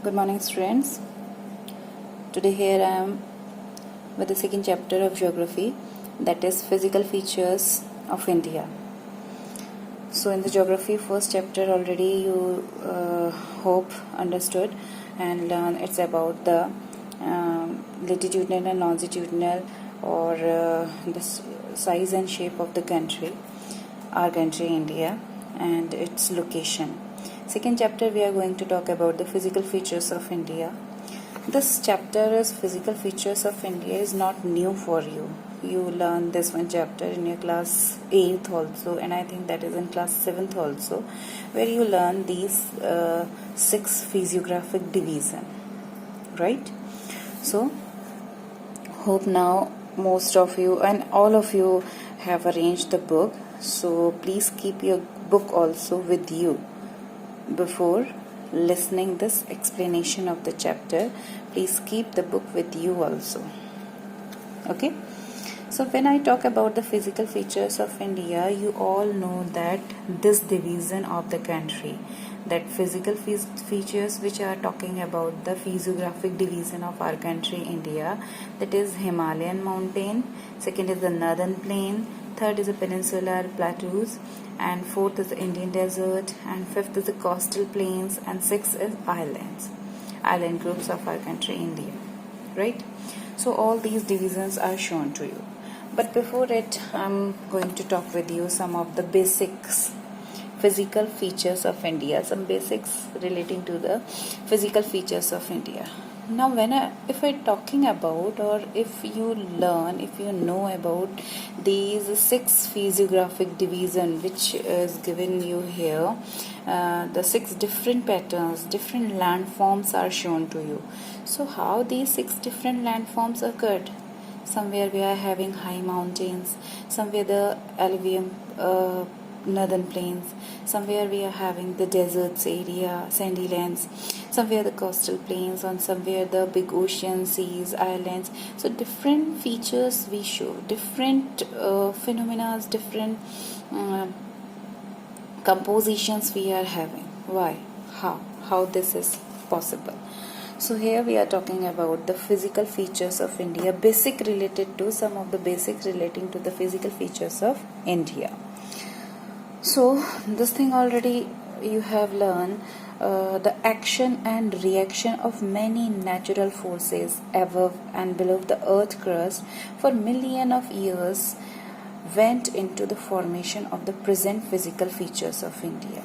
Good morning, students. Today here I am with the second chapter of geography, that is physical features of India. So in the geography first chapter already you hope understood and learn it's about the latitudinal and longitudinal or the size and shape of the country, our country India, and its location. Second chapter we are going to talk about the physical features of India. This chapter is physical features of India is not new for you. You learn this one chapter in your class 8th also, and I think that is in class 7th also, where you learn these 6 physiographic division, right? So hope now most of you and all of you have arranged the book, so please keep your book also with you before listening this explanation of the chapter. Please keep the book with you also. Okay, so when I talk about the physical features of India, you all know that this division of the country, that physical features which are talking about the physiographic division of our country India, that is Himalayan mountain, second is the northern plain, third is the peninsular plateaus, and fourth is the Indian desert, and fifth is the coastal plains, and sixth is island groups of our country India, right? So all these divisions are shown to you, but before it I'm going to talk with you some of the basics physical features of India, some basics relating to the physical features of India. Now if I talking about, or if you learn, if you know about these 6 physiographic division which is given you here, the 6 different patterns, different landforms are shown to you. So how these 6 different landforms occurred? Somewhere we are having high mountains, somewhere the alluvium northern plains, somewhere we are having the deserts area, sandy lands, somewhere the coastal plains, and somewhere the big ocean, seas, islands. So different features we show, different phenomena, different compositions we are having. Why? How this is possible? So here we are talking about the physical features of India, basic related to some of the basics relating to the physical features of India. So this thing already you have learned, the action and reaction of many natural forces above and below the earth crust for millions of years went into the formation of the present physical features of India,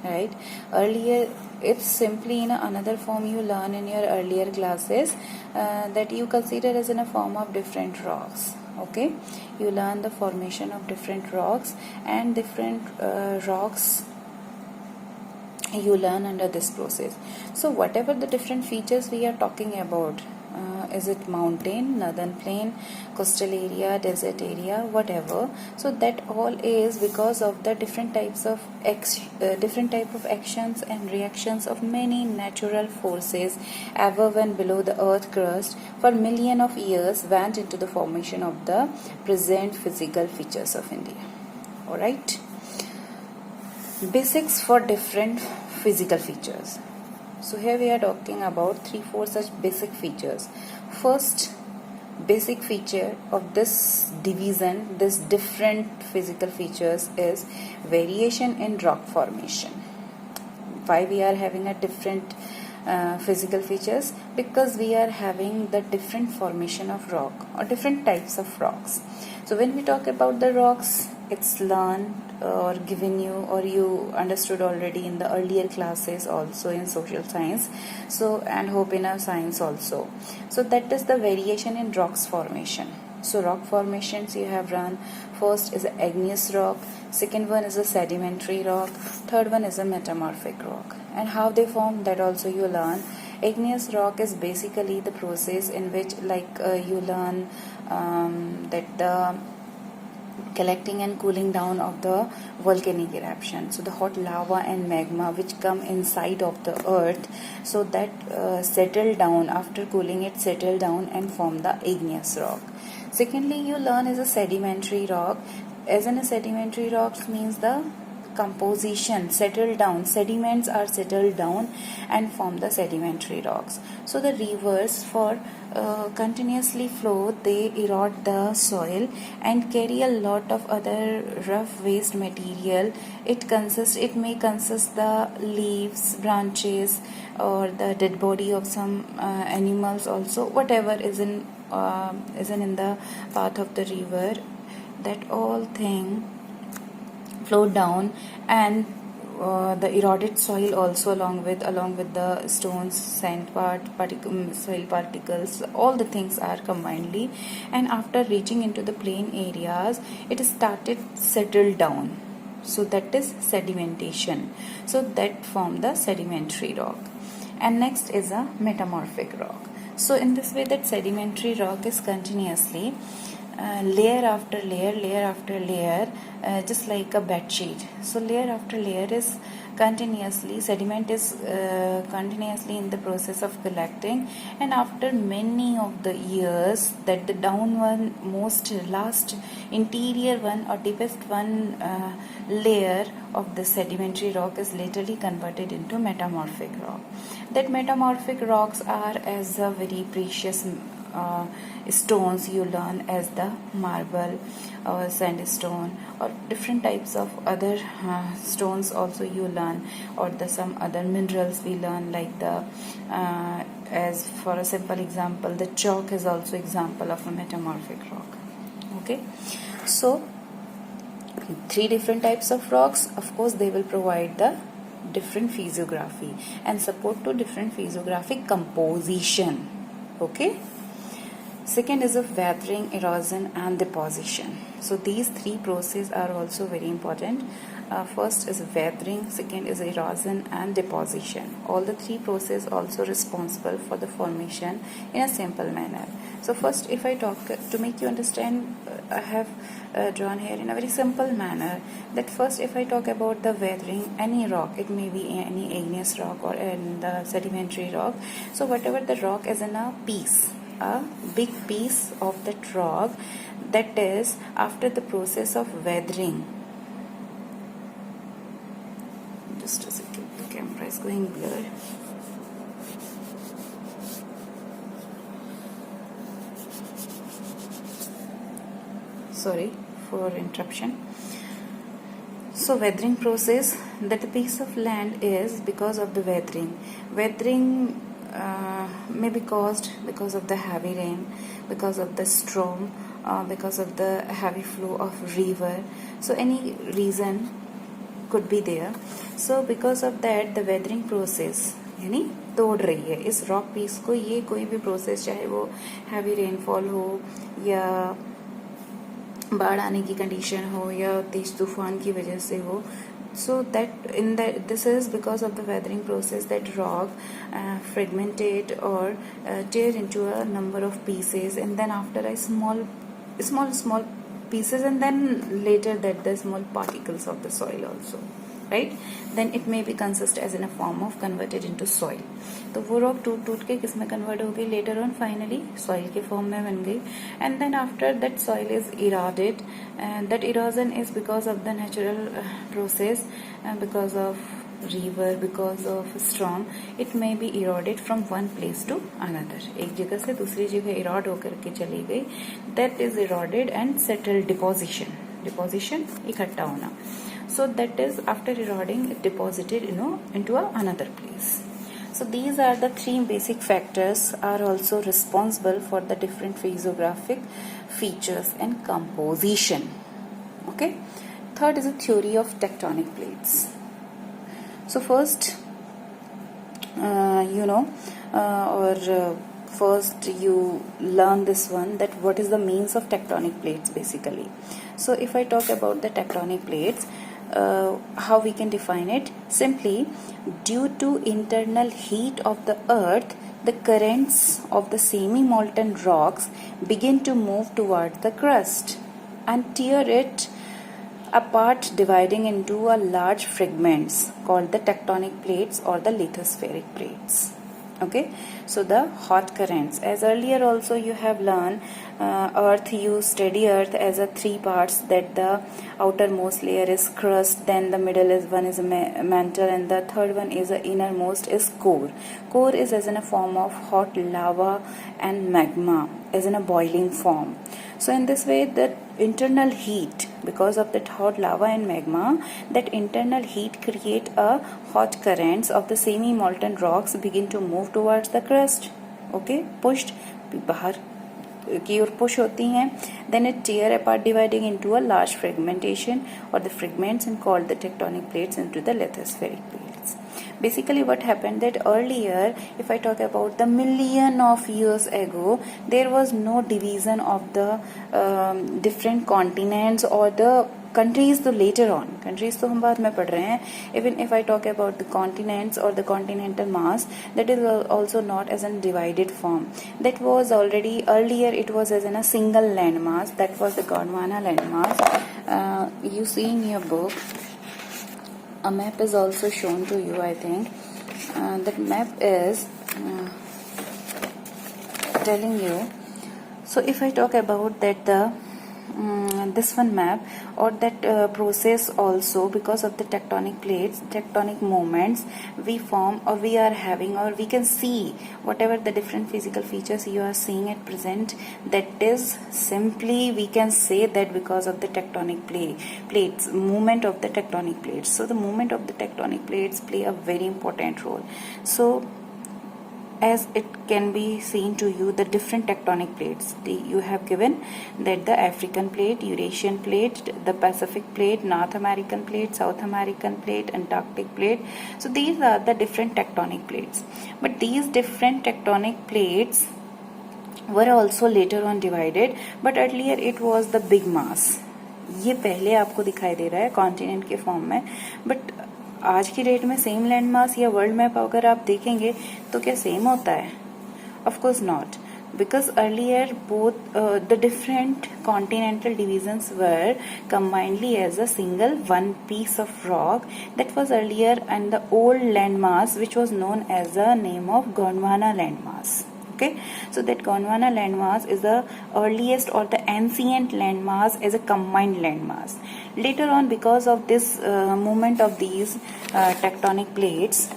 right? Earlier it's simply in another form you learn in your earlier classes, that you consider as in a form of different rocks. Okay, you learn the formation of different rocks, and different rocks you learn under this process. So whatever the different features we are talking about, is it mountain, northern plain, coastal area, desert area, whatever, so that all is because of the different types of different type of actions and reactions of many natural forces above and below the earth crust for millions of years went into the formation of the present physical features of India. Alright, basics for different physical features. So here we are talking about 3-4 such basic features. First basic feature of this division, this different physical features, is variation in rock formation. Why we are having a different physical features? Because we are having the different formation of rock or different types of rocks. So when we talk about the rocks, it's learned or given you, or you understood already in the earlier classes also in social science, so and hope in our science also. So that is the variation in rocks formation. So rock formations you have run. First is a igneous rock, second one is a sedimentary rock, third one is a metamorphic rock, and how they form, that also you learn. Igneous rock is basically the process in which you learn that the collecting and cooling down of the volcanic eruption, so the hot lava and magma which come inside of the earth, so that settle down, after cooling it settle down and form the igneous rock. Secondly you learn is a sedimentary rock. As in a sedimentary rock means the composition, settle down, sediments are settled down and form the sedimentary rocks. So the rivers for continuously flow, they erode the soil and carry a lot of other rough waste material. It may consist the leaves, branches, or the dead body of some animals also, whatever isn't in the path of the river. That all thing flow down, and the eroded soil also along with the stones, sand soil particles, all the things are combinedly, and after reaching into the plain areas, it started settled down. So that is sedimentation. So that form the sedimentary rock. And next is a metamorphic rock. So in this way, that sedimentary rock is continuously layer after layer, just like a bed sheet. So layer after layer is continuously, sediment is continuously in the process of collecting, and after many of the years, that the down one, most last interior one or deepest one layer of the sedimentary rock is laterally converted into metamorphic rock. That metamorphic rocks are as a very precious stones you learn, as the marble or sandstone, or different types of other stones also you learn, or the some other minerals we learn, like the as for a simple example, the chalk is also example of a metamorphic rock. Okay, so 3 different types of rocks. Of course, they will provide the different physiography and support to different physiographic composition. Okay. Second is of weathering, erosion and deposition. So these 3 processes are also very important. First is weathering, second is erosion and deposition. All the 3 processes also responsible for the formation in a simple manner. So first, if I talk to make you understand, I have drawn here in a very simple manner, that first if I talk about the weathering, any rock, it may be any igneous rock or in the sedimentary rock. So whatever the rock is in a big piece of that rock, that is after the process of weathering. Just a second, the camera is going blurred. Sorry for interruption. So weathering process, that the piece of land is because of the weathering. Weathering may be caused because of the heavy rain, because of the storm, because of the heavy flow of river. So any reason could be there. So because of that, the weathering process यानी तोड़ रही है इस rock piece को. ये कोई भी process, चाहे वो हैवी रेनफॉल हो या बाढ़ आने की कंडीशन हो या तेज तूफान की वजह से हो, so that this is because of the weathering process, that rock fragmented or tear into a number of pieces, and then after a small pieces, and then later that the small particles of the soil also, right, then it may be consist as in a form of converted into soil. तो वो rock टूट के किस में convert हो गई, later on finally soil के form में बन गई. And then after that soil is eroded, that erosion is because of the natural process, because of river, because of storm, it may be eroded from one place to another. एक जगह से दूसरी जगह इरोड होकर के चली गई. That is eroded and settled. Deposition इकट्ठा होना. So that is after eroding, it deposited into another place. So these are the 3 basic factors are also responsible for the different physiographic features and composition. Okay. Third is a theory of tectonic plates. So first, first you learn this one, that what is the means of tectonic plates basically. So if I talk about the tectonic plates, how we can define it? Simply, due to internal heat of the earth, the currents of the semi-molten rocks begin to move towards the crust and tear it apart, dividing into a large fragments called the tectonic plates or the lithospheric plates. Okay, so the hot currents, as earlier also you have learned, earth, you study earth as a three parts, that the outermost layer is crust, then the middle is one is a mantle, and the third one is the innermost is core. Core is as in a form of hot lava and magma as in a boiling form. So in this way, the internal heat, because of that hot lava and magma, that internal heat create a hot currents of the semi molten rocks begin to move towards the crust. Okay, pushed, बाहर की ओर push होती हैं. Then it tear apart, dividing into a large fragmentation or the fragments, and called the tectonic plates into the lithospheric plates. Basically what happened, that earlier, if I talk about the million of years ago, there was no division of the different continents or the countries. तो later on, countries तो हम बाद में पढ़ रहे हैं. Even if I talk about the continents or the continental mass, that is also not as a divided form. That was already earlier, it was as in a single landmass. That was the Gondwana landmass. You see in your book, a map is also shown to you, I think. That map is telling you. So if I talk about that, the this one map or that process also, because of the tectonic plates, tectonic movements, we form or we are having, or we can see whatever the different physical features you are seeing at present, that is simply we can say that because of the tectonic plates, movement of the tectonic plates. So the movement of the tectonic plates play a very important role. So as it can be seen to you, the different tectonic plates you have given, that the African plate, Eurasian plate, the Pacific plate, North American plate, South American plate, Antarctic plate. So these are the different tectonic plates. But these different tectonic plates were also later on divided, but earlier it was the big mass. ये पहले आपको दिखाई दे रहा है continent के form में, but आज की डेट में सेम लैंड मास या वर्ल्ड मैप अगर आप देखेंगे तो क्या सेम होता है? Of course not, because earlier both the different continental divisions were combinedly as a single one piece of rock. That was earlier and the old landmass, which was known as the name of Gondwana landmass. Okay, so that Gondwana landmass is the earliest or the ancient landmass as a combined landmass. Later on, because of this movement of these tectonic plates,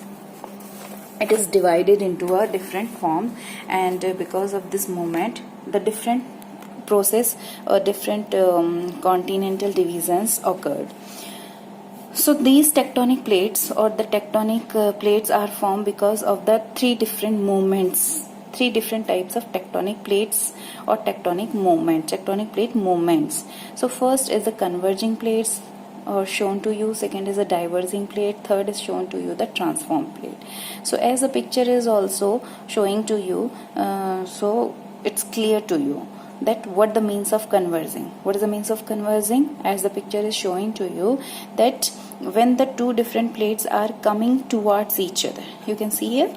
it is divided into a different form, and because of this movement, the different process or different continental divisions occurred. So these tectonic plates or the tectonic plates are formed because of the three different movements, three different types of tectonic plates or tectonic plate movements. So first is the converging plates or shown to you, second is a diverging plate, third is shown to you the transform plate. So as the picture is also showing to you, so it's clear to you that what the means of converging. What is the means of converging? As the picture is showing to you, that when the two different plates are coming towards each other, you can see here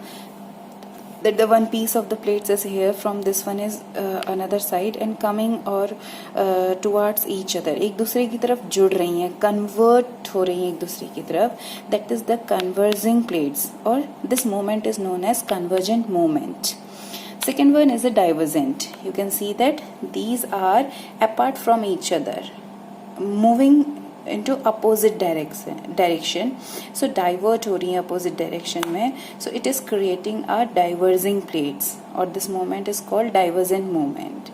that the one piece of the plates is here, from this one is another side, and coming or towards each other, एक दूसरे की तरफ जुड़ रही हैं, convert हो रही हैं एक दूसरे की तरफ, that is the converging plates, or this movement is known as convergent movement. Second one is a divergent. You can see that these are apart from each other, moving into opposite direction. So divert हो रही है opposite direction में. So it is creating a diverging plates, or this movement is called divergent movement.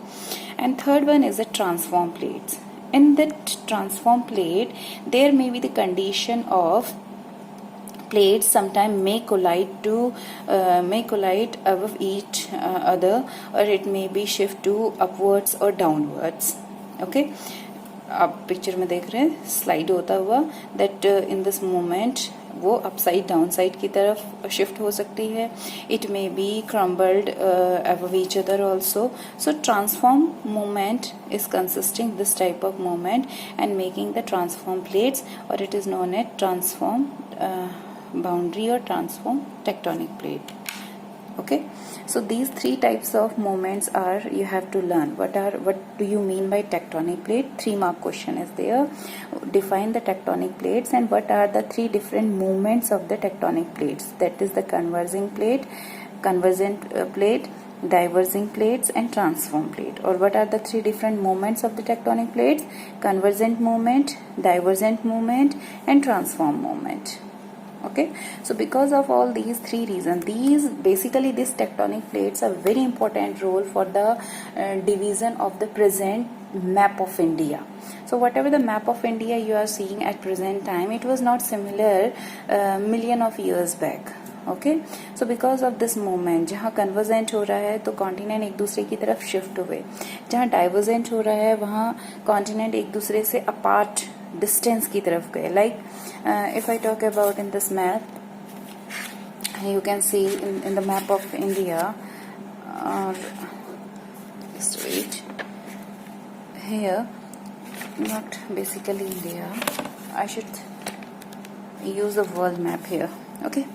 And third one is a transform plates. In that transform plate, there may be the condition of plates sometime may collide above each other, or it may be shift to upwards or downwards. Okay, आप picture में देख रहे हैं slide होता हुआ, that in this moment वो upside down side की तरफ शिफ्ट हो सकती है. It may be crumbled above each other also. So transform movement is consisting this type of movement and making the transform plates, और it is known as transform boundary or transform tectonic plate. Okay, so these three types of movements are you have to learn. What do you mean by tectonic plate? 3 mark question is there. Define the tectonic plates, and what are the three different movements of the tectonic plates? That is the converging plate, convergent plate, diverging plates and transform plate. Or what are the three different moments of the tectonic plates? Convergent movement, divergent movement and transform movement. Okay, so because of all these three reasons, these tectonic plates are very important role for the division of the present map of India. So whatever the map of India you are seeing at present time, it was not similar million of years back. Okay, so because of this movement, जहाँ convergent हो रहा है तो continent एक दूसरे की तरफ shift हुए, जहाँ डाइवर्जेंट हो रहा है वहाँ कॉन्टिनेंट एक दूसरे से अपार्ट डिस्टेंस की तरफ गए. Like if I talk about in this map, you can see in the map of India, just wait, here, not basically India, I should use the world map here. Okay,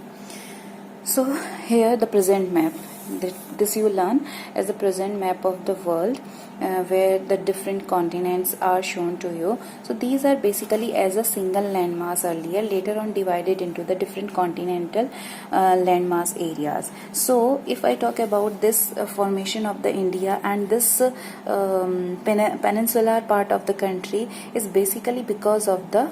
so here the present map, this you learn as the present map of the world, where the different continents are shown to you. So these are basically as a single landmass earlier, later on divided into the different continental landmass areas. So if I talk about this formation of the India and this peninsular part of the country is basically because of the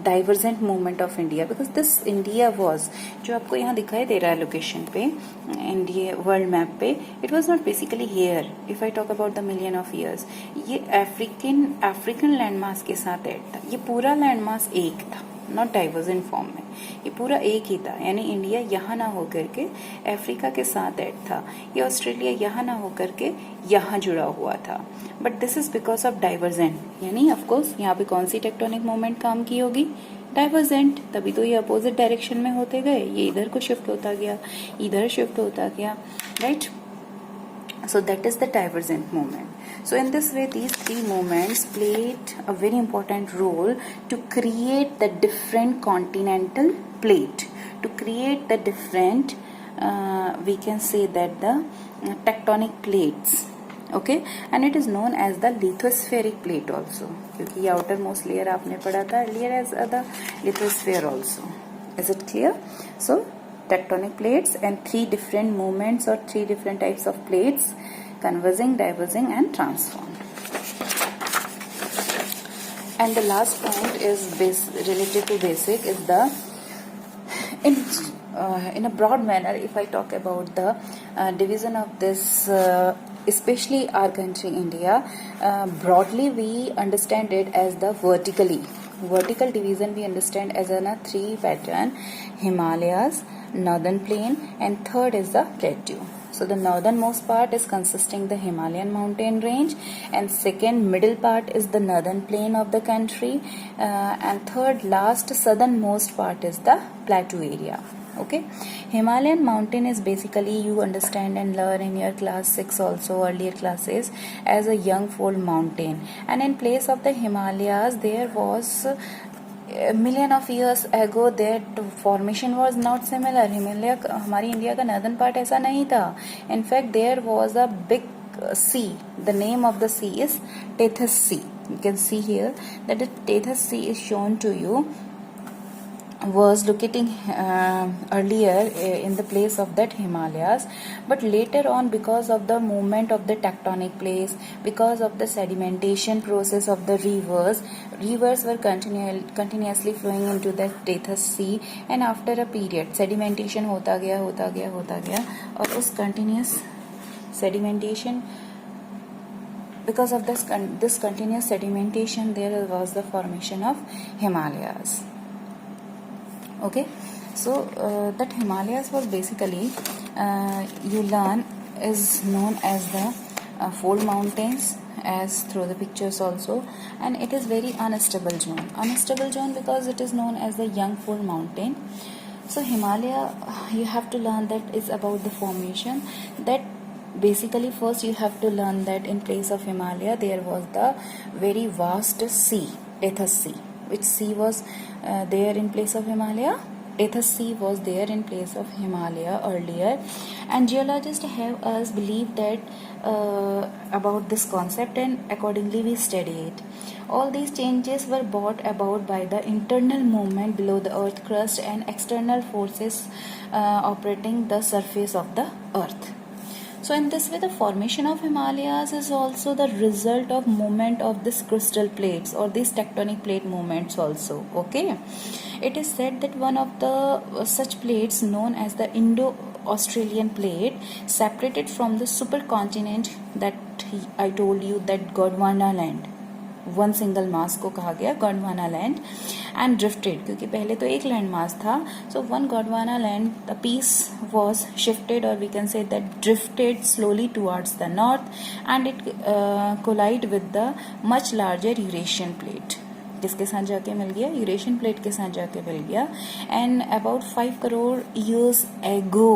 divergent movement of India. Because this India was, जो आपको यहाँ दिखाई दे रहा है location पे India world map पे, it was not basically here. If I talk about the million of years, ये अफ्रीकन लैंडमास के साथ ऐड था. ये पूरा लैंडमास एक था, नॉट डाइवर्जेंट फॉर्म में, ये पूरा एक ही था. यानी इंडिया यहाँ ना होकर के अफ्रीका के साथ ऐड था, ये ऑस्ट्रेलिया यहाँ ना होकर के यहाँ जुड़ा हुआ था. But this is because of divergent. यानी ऑफकोर्स यहाँ पे कौन सी टेक्टोनिक मूवमेंट काम की होगी? डाइवर्जेंट. तभी तो ये अपोजिट डायरेक्शन में होते गए, ये इधर को शिफ्ट होता गया, इधर शिफ्ट होता गया, right. So that is the divergent movement. So in this way, these three movements played a very important role to create the different continental plate, to create the different, we can say that the tectonic plates. Okay, and it is known as the lithospheric plate also, क्योंकि ये outer most layer आपने पढ़ा था earlier as the lithosphere also. Is it clear? So tectonic plates and three different movements or three different types of plates: converging, diverging and transform. And the last point is related to basic is the in a broad manner, if I talk about the division of this especially our country India, broadly we understand it as the vertical division. We understand as a three pattern: Himalayas, northern plain and third is the plateau. So the northernmost part is consisting the Himalayan mountain range, and second middle part is the northern plain of the country, and third last southernmost part is the plateau area. Okay, Himalayan mountain is basically, you understand and learn in your class 6 also, earlier classes, as a young fold mountain. And in place of the Himalayas, there was a million of years ago that formation was not similar. Himalaya, हमारी India का northern part ऐसा नहीं था. In fact, there was a big sea. The name of the sea is Tethys Sea. You can see here that the Tethys Sea is shown to you, was locating earlier in the place of that Himalayas, but later on, because of the movement of the tectonic plates, because of the sedimentation process of the rivers were continuously flowing into the Tethys Sea, and after a period sedimentation होता गया और उस continuous sedimentation, because of this continuous sedimentation, there was the formation of Himalayas. Okay, so that Himalayas was basically, you learn, is known as the fold mountains, as through the pictures also, and it is very unstable zone because it is known as the young fold mountain. So Himalaya, you have to learn that is about the formation. That basically first you have to learn that in place of Himalaya there was the very vast sea, Tethys Sea. Which sea was there in place of Himalaya? Tethys Sea was there in place of Himalaya earlier, and geologists have us believe that about this concept, and accordingly we study it. All these changes were brought about by the internal movement below the earth crust and external forces operating the surface of the earth. So in this way, the formation of Himalayas is also the result of movement of these crystal plates or these tectonic plate movements also. Okay, it is said that one of the such plates known as the Indo-Australian plate separated from the supercontinent that I told you, that Gondwana land, one single mass को कहा गया Gondwana land, and drifted, क्योंकि पहले तो एक land mass था. So one Gondwana land, the piece was shifted, और we can say that drifted slowly towards the north, and it collide with the much larger Eurasian plate. किसके साथ जाके मिल गया? यूरेशियन प्लेट के साथ जाके मिल गया. And about 5 crore years ago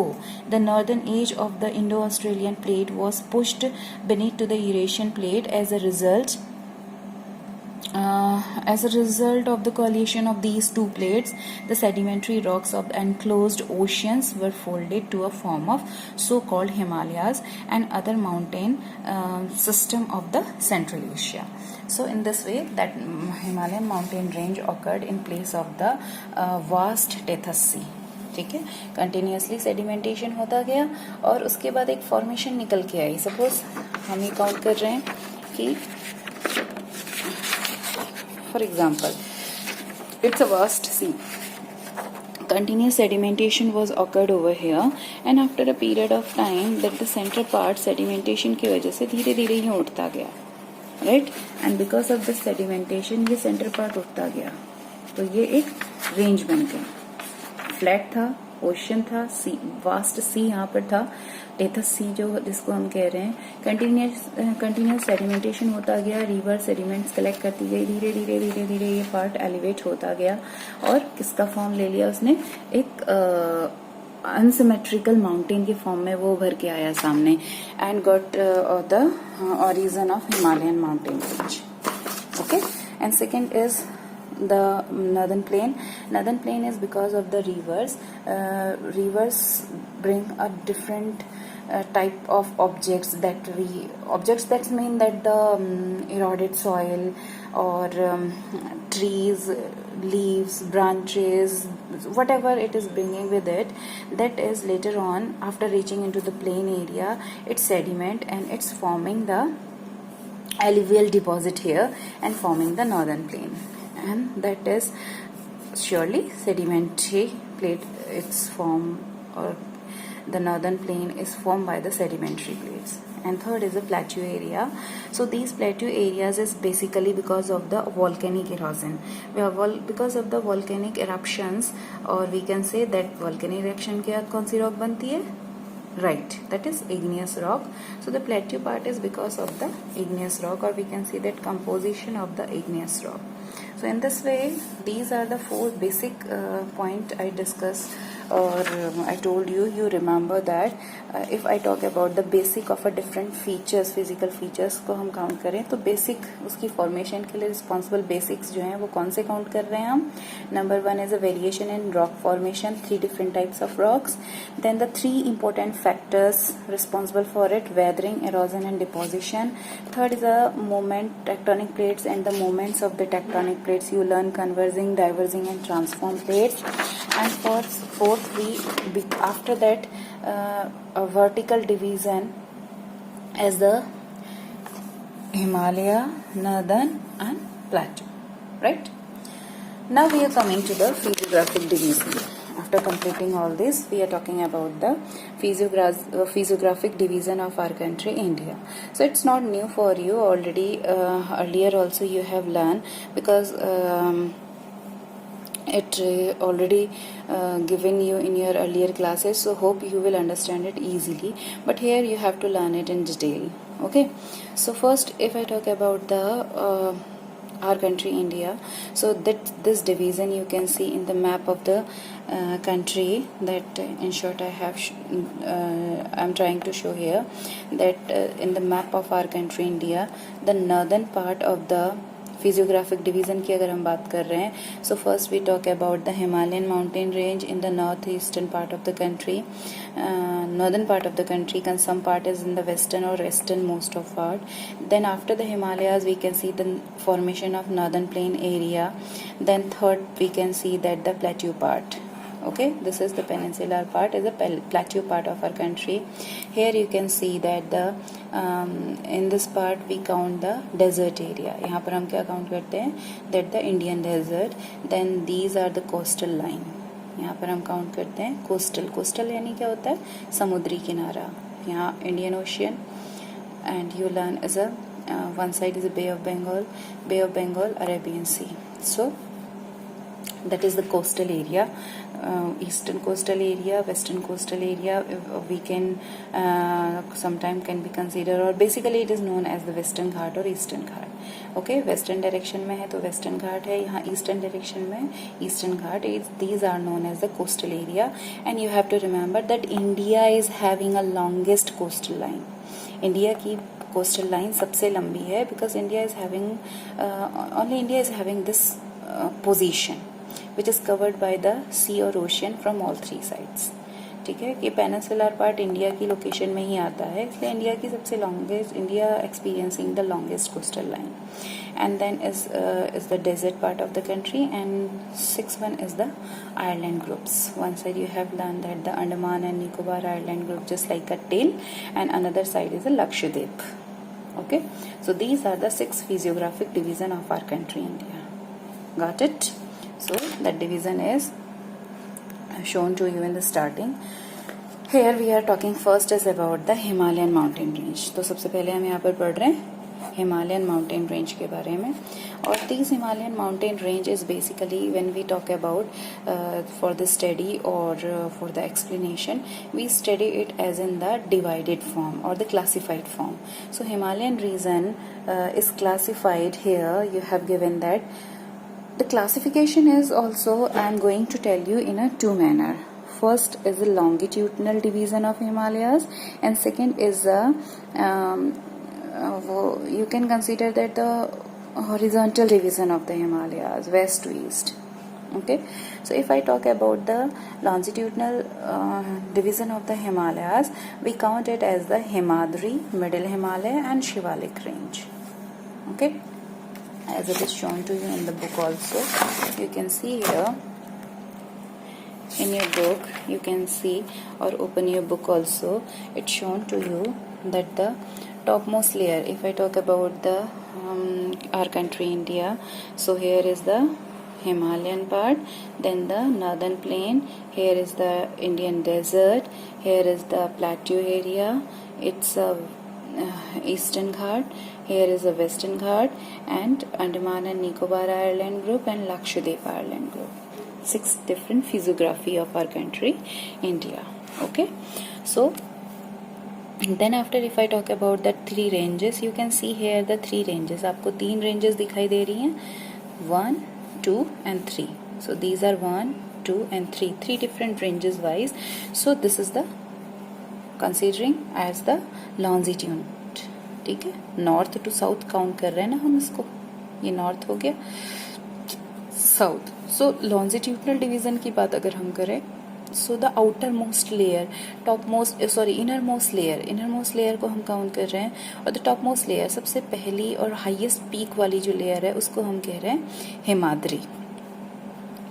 the northern edge of the Indo-Australian plate was pushed beneath to the Eurasian plate. As a result of the collision of these two plates, the sedimentary rocks of the enclosed oceans were folded to a form of so-called Himalayas and other mountain system of the Central Asia. So in this way, that Himalayan mountain range occurred in place of the vast Tethys Sea. ठीक है, continuously sedimentation होता गया और उसके बाद एक formation निकल के आई. सपोज हम ये काउंट कर रहे हैं कि for example, it's a vast sea. Continuous sedimentation was occurred over here, and after a period of time that the center part sedimentation की वजह से धीरे धीरे ही उठता गया, right? And because of this sedimentation ये center part उठता गया, तो ये एक range बन गया. फ्लैट था, ओशन था, सी, वास्ट सी यहाँ पर था, टेथस सी जो जिसको हम कह रहे हैं. कंटिन्यूस सेडिमेंटेशन होता गया, रिवर सेडिमेंट्स कलेक्ट करती गई, धीरे धीरे धीरे धीरे ये पार्ट एलिवेट होता गया और किसका फॉर्म ले लिया उसने? एक अनसिमेट्रिकल माउंटेन के फॉर्म में वो उभर के आया सामने, and got the origin of Himalayan mountain range. Okay, and second is the northern plain. Northern plain is because of the rivers. Rivers bring a different type of objects that mean that the eroded soil or trees, leaves, branches, whatever it is bringing with it, that is later on after reaching into the plain area, it's sediment and it's forming the alluvial deposit here and forming the northern plain. And that is surely sedimentary plate. Its form, or the northern plain is formed by the sedimentary plates. And third is the plateau area. So these plateau areas is basically because of the volcanic erosion. Because of the volcanic eruptions, or we can say that volcanic eruption के बाद कौन सी rock बनती है? Right, that is igneous rock. So the plateau part is because of the igneous rock, or we can see that composition of the igneous rock. So in this way, these are the 4 basic point I discussed, or I told you. You remember that if I talk about the basic of a different features, physical features को हम count करें, तो basic उसकी formation के लिए responsible basics जो हैं वो कौन से count कर रहे हैं हम? Number 1 is a variation in rock formation, 3 different types of rocks. Then the 3 important factors responsible for it: weathering, erosion, and deposition. Third is a movement, tectonic plates and the movements of the tectonic plates. You learn converging, diverging, and transform plates. And fourth, after that a vertical division as the Himalaya, Northern, and Plateau. Right? Now we are coming to the physiographic division. After completing all this, we are talking about the physiographic division of our country, India. So it's not new for you. Already earlier also you have learned, because it already given you in your earlier classes, so hope you will understand it easily, but here you have to learn it in detail. Okay, so first if I talk about the our country India, so that this division you can see in the map of the country, that in short I'm trying to show here that in the map of our country India, the northern part of the physiographic division की अगर हम बात कर रहे हैं, so first we talk about the Himalayan mountain range in the north eastern part of the country, northern part of the country, and some part is in the western or western most of part. Then after the Himalayas we can see the formation of northern plain area. Then third we can see that the plateau part. Okay, this is the peninsular part, is a plateau part of our country. Here you can see that the in this part we count the desert area. यहाँ पर हम क्या count करते हैं, that the Indian desert. Then these are the coastal line. यहाँ पर हम count करते हैं कोस्टल यानी क्या होता है, समुद्री किनारा. यहाँ Indian Ocean and you learn is a one side is Bay of Bengal Arabian Sea. So that is the coastal area, eastern coastal area, western coastal area. We can sometime can be considered, or basically it is known as the western ghat or eastern ghat. Okay, western direction में है तो western ghat है, यहाँ eastern direction में eastern ghat. These are known as the coastal area, and you have to remember that India is having a longest coastal line. India की coastal line सबसे लंबी है, because India is having only India is having this position which is covered by the sea or ocean from all three sides. ठीक है, कि peninsular part India की location में ही आता है, इसलिए इंडिया की सबसे longest, India experiencing the longest coastal line. And then is the desert part of the country. And 6th one is the island groups. One side you have learned that the Andaman and Nicobar island group just like a tail, and another side is the Lakshadweep. Okay, so these are the 6 physiographic division of our country India. Got it? So that division is shown to you in the starting. Here we are talking first is about the Himalayan mountain range. तो सबसे पहले हम यहाँ पर पढ़ रहे हैं Himalayan mountain range के बारे में. और these Himalayan mountain range is basically when we talk about for the study or for the explanation, we study it as in the divided form or the classified form. So Himalayan region is classified here. You have given that. The classification is also, I am going to tell you in a 2 manner. First is the longitudinal division of Himalayas, and second is the you can consider that the horizontal division of the Himalayas, west to east. Okay, so if I talk about the longitudinal division of the Himalayas, we count it as the Himadri, Middle Himalaya, and Shivalik range. Okay, as it is shown to you in the book also. You can see here in your book, you can see, or open your book also, it's shown to you that the topmost layer, if I talk about the our country India, so here is the Himalayan part, then the northern plain, here is the Indian desert, here is the plateau area, it's a eastern ghat, here is the western ghat, and Andaman and Nicobar island group and Lakshadweep island group. 6 different physiography of our country India. Okay, so then after if I talk about the 3 ranges, you can see here the 3 ranges. आपको 3 ranges दिखाई दे रही हैं, 1, 2 and 3. So these are 1, 2 and 3 different ranges wise. So this is the considering as the longitude. ठीक है, north to south count कर रहे हैं ना हम इसको, ये नॉर्थ हो गया, साउथ. सो लॉन्जिट्यूडनल डिवीजन की बात अगर हम करें, so the outermost layer, top most inner most layer को हम काउंट कर रहे हैं, और द टॉप मोस्ट लेयर सबसे पहली और हाईएस्ट पीक वाली जो लेयर है उसको हम कह रहे हैं Himadri.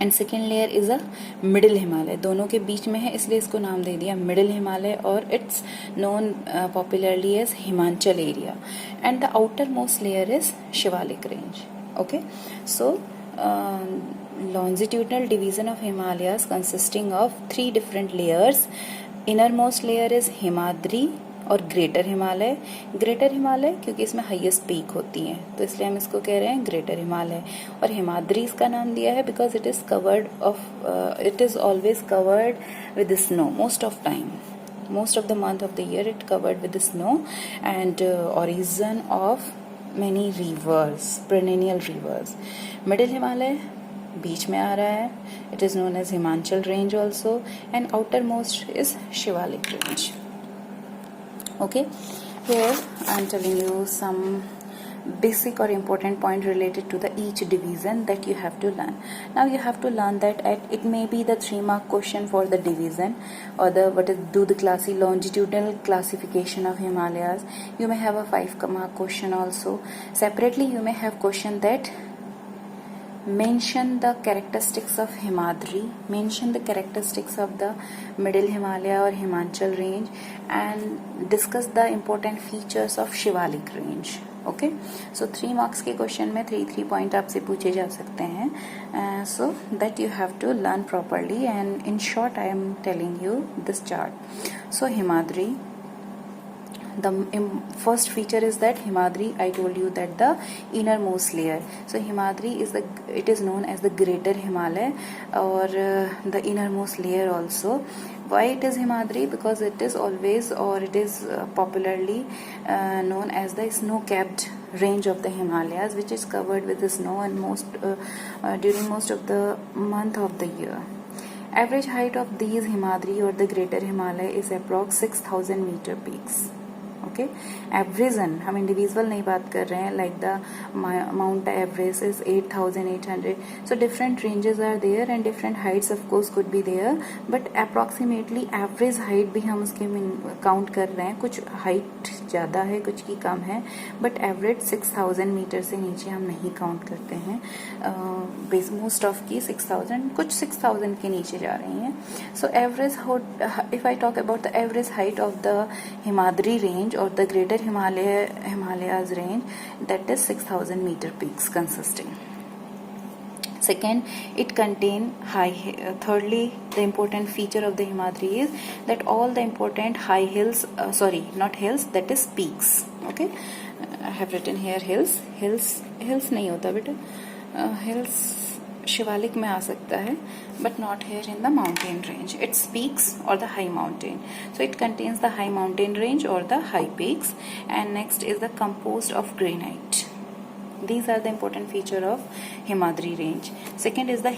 And second layer is a middle Himalaya, दोनों के बीच में है इसलिए इसको नाम दे दिया मिडिल हिमालय, और it's known popularly as Himachal area. And the outermost layer is Shivalik range. Okay, so longitudinal division of Himalayas consisting of 3 different layers. Innermost layer is Himadri और ग्रेटर हिमालय. ग्रेटर हिमालय क्योंकि इसमें हाईएस्ट पीक होती है तो इसलिए हम इसको कह रहे हैं ग्रेटर हिमालय. और हिमाद्री इसका नाम दिया है because it is covered of it is always covered with snow most of time. Most of the month of the year it covered with the snow, and origin of many rivers, perennial rivers. Middle Himalaya बीच में आ रहा है, it is known as Himachal range also, and outermost is Shivalik range. Okay, here I am telling you some basic or important point related to the each division that you have to learn. Now you have to learn that it may be the 3-mark question for the division, or the longitudinal classification of Himalayas. You may have a 5-mark question also. Separately you may have question that mention the characteristics of Himadri, mention the characteristics of the Middle Himalaya or Himachal range, and discuss the important features of Shivalik range. Okay, so 3 marks के question में 3 point आपसे पूछे जा सकते हैं, so that you have to learn properly. And in short I am telling you this chart. So Himadri, the first feature is that Himadri, I told you that the innermost layer. So Himadri it is known as the greater Himalaya, or the innermost layer also. Why it is Himadri? Because it is always, or it is popularly known as the snow-capped range of the Himalayas, which is covered with the snow and during most of the month of the year. Average height of these Himadri or the greater Himalaya is approx 6,000 meter peaks. Okay, एवरेजन, हम individual नहीं बात कर रहे हैं. Like the Mount Everest is 8,800. So different ranges are there and different heights of course could be there, but approximately average height भी हम उसके काउंट कर रहे हैं. कुछ हाइट ज़्यादा है, कुछ की कम है, बट एवरेज 6,000 मीटर से नीचे हम नहीं काउंट करते हैं. मोस्ट ऑफ की 6,000, कुछ 6,000 के नीचे जा रही हैं. So average, if I talk about the average height of the Himadri range or the greater Himalayas range, that is 6,000 meter peaks consisting. Second, it contain thirdly, the important feature of the Himadri is that all the important high hills, not hills, that is peaks. Okay, I have written here hills नहीं होता बेटा, hills Shivalik में आ सकता है, but not here in the mountain range. It's peaks or the high mountain. So it contains the high mountain range or the high peaks. And next is the composed of granite. These are the important feature of Himadri range. Second is the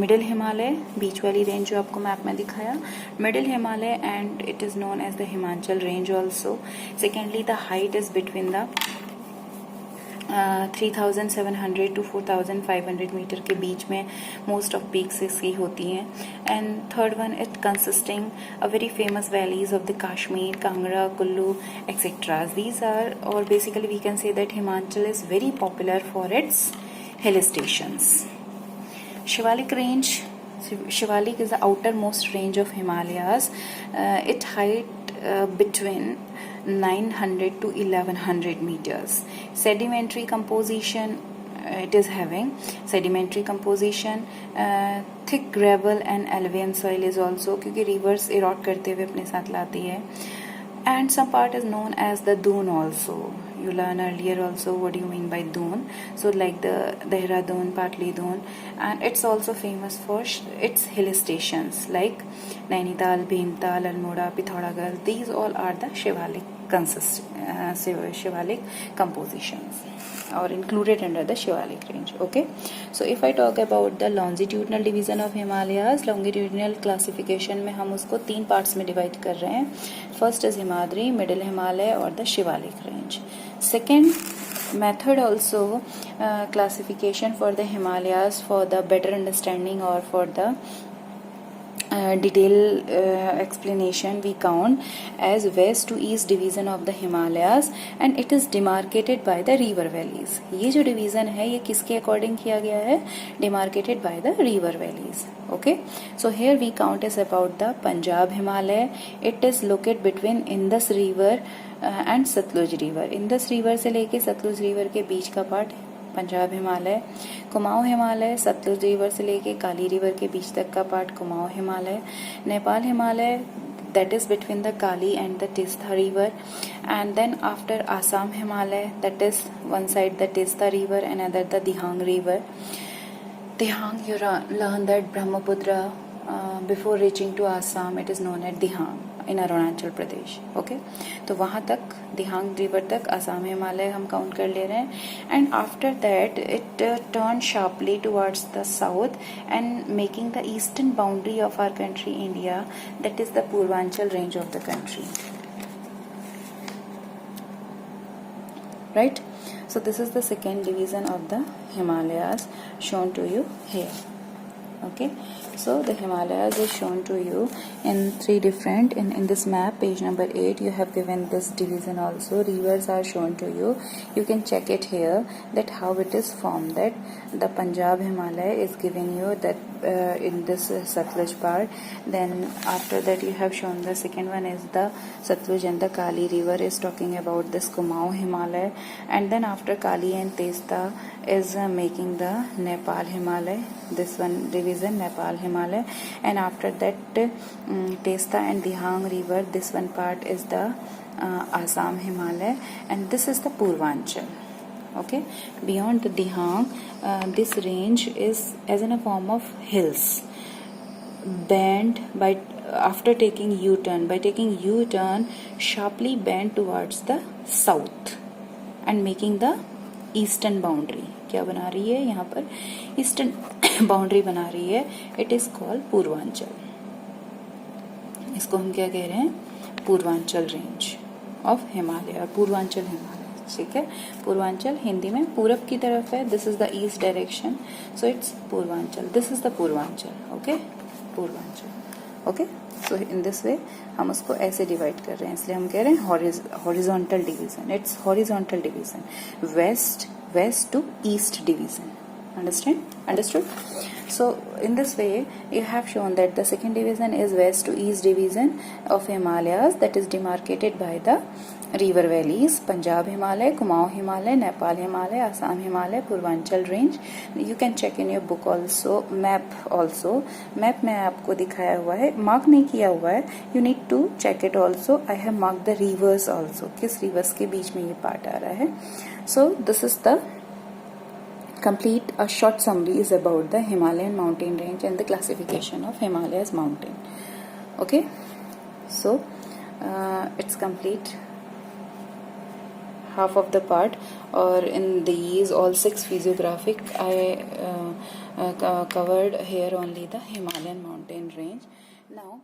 Middle Himalaya, बीच वाली range जो आपको map में दिखाया, Middle Himalaya, and it is known as the Himachal range also. Secondly, the height is between the 3,700 to 4,500 metre के बीच में most of peaks इसकी होती हैं. And third one, it consisting a very famous valleys of the Kashmir, Kangra, Kullu, etcetera. These are, और basically we can say that Himachal is very popular for its hill stations. Shivalik range, Shivalik is the outermost range of Himalayas. It height between 900 to 1,100 meters. Sedimentary composition, it is having sedimentary composition, thick gravel and alluvial soil is also, क्योंकि rivers erode करते हुए अपने साथ लाती है. And some part is known as the dune also. You learn earlier also what do you mean by dune. So like the Dehradun, Patli Dune, and it's also famous for its hill stations like Nainital, Bhimtal, Almora, Pithoragarh. These all are the Shivalik compositions, or included under the Shivalik range. Okay, so if I talk about the longitudinal division of Himalayas, longitudinal classification में हम उसको 3 parts में divide कर रहे हैं. First is Himadri, Middle Himalaya और the Shivalik range. Second method also, classification for the Himalayas for the better understanding or for the detailed explanation, we count as west to east division of the Himalayas, and it is demarcated by the river valleys. ये जो division है ये किसके according किया गया है? Demarcated by the river valleys. Okay, so here we count is about the Punjab Himalaya. It is located between Indus River and Satluj River. Indus River से लेके सतलुज river के बीच का part पंजाब हिमालय. कुमाऊं हिमालय, सतलुज रिवर से लेके काली रिवर के बीच तक का part Kumaon Himalaya. Nepal Himalaya, that is between the Kali and the Tista river. And then after Assam Himalaya, that is one side the Tista river and other the Dihang river. Dihang, you learn that Brahmaputra, before reaching to Assam, it is known as Dihang in Arunachal Pradesh. Okay, तो वहाँ तक दिहांग river तक असम हिमालय हम count कर ले रहे हैं. And after that it turn sharply towards the south and making the eastern boundary of our country India, that is the Purvanchal range of the country. Right, So this is the second division of the Himalayas shown to you here. Okay, so the Himalayas is shown to you in three different, in this map, page number 8, you have given this division also. Rivers are shown to you. You can check it here that how it is formed. That the Punjab Himalaya is giving you that in this Satluj part. Then after that you have shown the second one is the Satluj and the Kali river is talking about this Kumaon Himalaya. And then after Kali and Testa is making the Nepal Himalaya, this one division, Nepal Himalaya. And after that Testa and Dihang river, this one part is the Assam Himalaya, and this is the Purvanchal. Okay, beyond the Dihang, this range is as in a form of hills, bend by after taking U-turn, by taking U-turn sharply bend towards the south and making the eastern boundary. क्या बना रही है यहाँ पर? Eastern boundary बना रही है. It is called Purvanchal. इसको हम क्या कह रहे हैं? पूर्वांचल रेंज ऑफ हिमालय, और पूर्वांचल हिमालय. ठीक है, पूर्वांचल हिंदी में पूरब की तरफ है. This is the east direction, so it's Purvanchal. This is the Purvanchal. Okay, Purvanchal. Okay, so in this way हम उसको ऐसे डिवाइड कर रहे हैं, इसलिए हम कह रहे हैं horizontal division. It's horizontal division, west to east division. Understood? So in this way you have shown that the second division is west to east division of Himalayas, that is demarcated by the river valleys: Punjab Himalaya, Kumaon Himalaya, Nepal Himalaya, Assam Himalaya, Purvanchal range. You can check in your book also, map में आपको दिखाया हुआ है, mark नहीं किया हुआ है. You need to check it also. I have marked the rivers also, किस rivers के बीच में ये part आ रहा है. So this is the complete, a short summary is about the Himalayan mountain range and the classification of Himalayas mountain. Okay, so it's complete, half of the part. Or in these all 6 physiographic I covered here only the Himalayan mountain range. Now